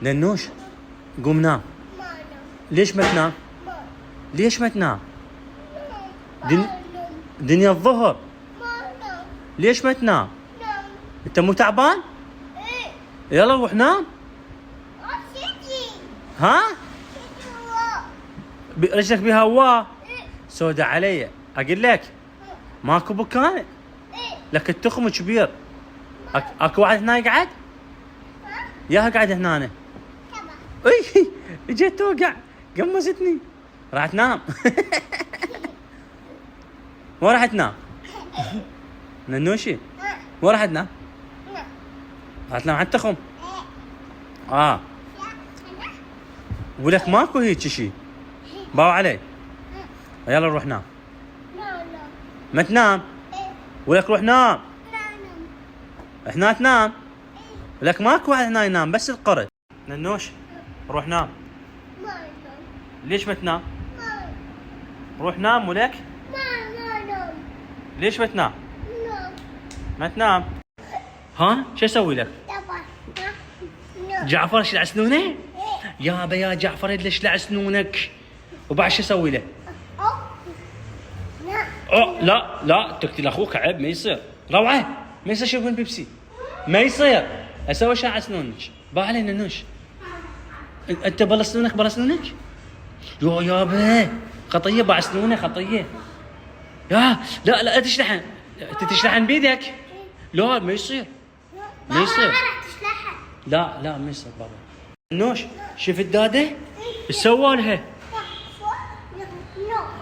ننوش قوم نام. ليش ما تنام؟ ليش ما تنام؟ دنيا الظهر. ليش ما تنام؟ انت مو تعبان؟ يلا روح نام. ها؟ رجلك بها هواء سودة علي. اقول لك ماكو مكان لك التخم كبير. اكو واحد هنا يقعد؟ ياها قاعد هنا. اي اجيت توقع قمزتني. راح تنام. وين راح تنام؟ ننوشي وين راح تنام؟ راح تنام على التخم. ولك ماكو هيك شي باو علي. يلا روح نام. ما تنام؟ ولك روح نام. هنا تنام. لك ماكو واحد هنا ينام بس القرد. ننوش روح نام. ليش ما تنام؟ روح نام ولك. ليش ما تنام؟ ما تنام. ها شو اسوي لك؟ جعفر شلع سنونه؟ يابا يا جعفر يشلع سنونك. وبعد شو اسوي له؟ لا تقتل اخوك عيب ما يصير. روعه ما يصير شوف من بيبسي ما يصير اسوي شعر سنونك. با علينا نوش انت بلا سنونك يو يابا خطيه باع سنونه خطيه. يا لا تشلحن. انت تشلحن بيدك. لا ما يصير ما يصير. لا ما يصير بابا. نوش شوف الداده ايش سووا لها؟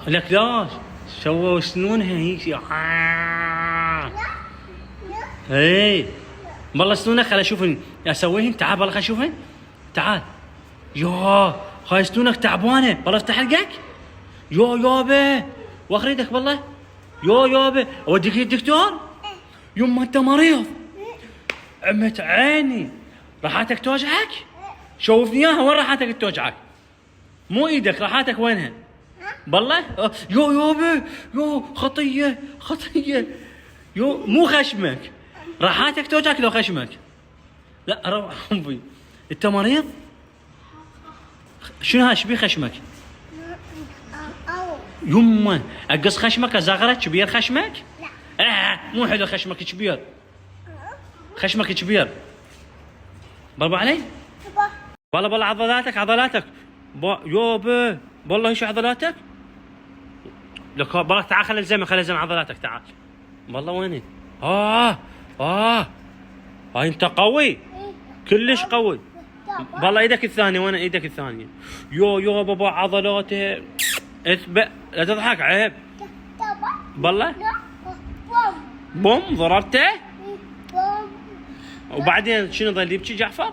لك لا سووا سنونها هيك. اي والله سنونك خل اشوفن اسويهن. تعال والله خل اشوفن. تعال. يا هاي سنونك تعبانه. والله افتح حلقك. يابا واخريدك والله. يابا اوديك للدكتور. يما انت مريض. عمت عيني. راحتك توجعك؟ شوفني اياها. وين راحتك توجعك؟ مو ايدك راحتك وينها؟ بالله يابا خطيه يو مو خشمك. راحتك توجعك لو خشمك. لا روح امي انت مريض. شنو هاي شبيه خشمك؟ يما اقص خشمك ازغرك كبير خشمك؟ لا مو حلو خشمك كبير. خشمك كبير. بربع علي؟ والله عضلاتك يابا والله ايش عضلاتك؟ لك بالله تعال خلي الزمن عضلاتك تعال. والله ويني؟ هاي انت قوي كلش قوي. والله ايدك الثانية وين ايدك الثانية؟ يا بابا عضلاته اثبت. لا تضحك عيب. بالله بوم ضربته. وبعدين شنو ظل يبكي جعفر؟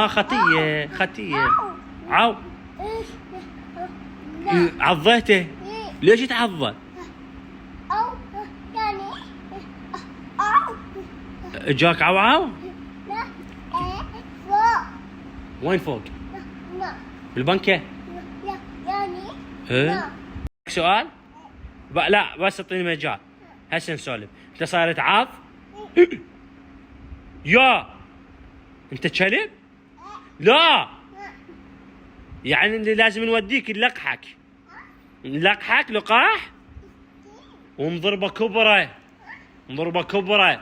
خطية عو عضيته. ليش تعضل؟ جاك عو وين فوق؟ بالبنكة؟ سؤال؟ لا بس اعطيني مجال هسه نسولف. انت صاير تعض؟ يا انت كلب؟ لا يعني اللي لازم نوديك نلقحك لقاح ونضربه كبره.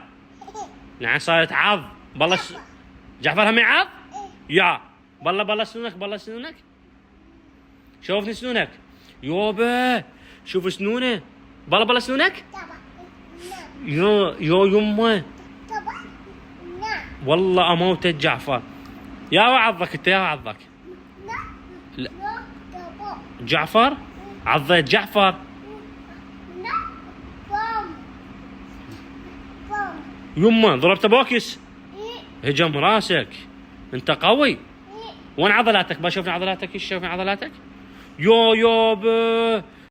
يعني صاير تعض. بالله جعفر هم يعض؟ يا بالله سنونك. شوفني سنونك. يابا شوف سنونه. بالله سنونك. يا يمه والله اموتت جعفر. يا وعضك انت يا وعضك. لا جعفر عضيت جعفر. يمه ضربت بوكس هجم راسك. انت قوي. وين عضلاتك؟ بشوفني عضلاتك. ايش شوفني عضلاتك؟ يابا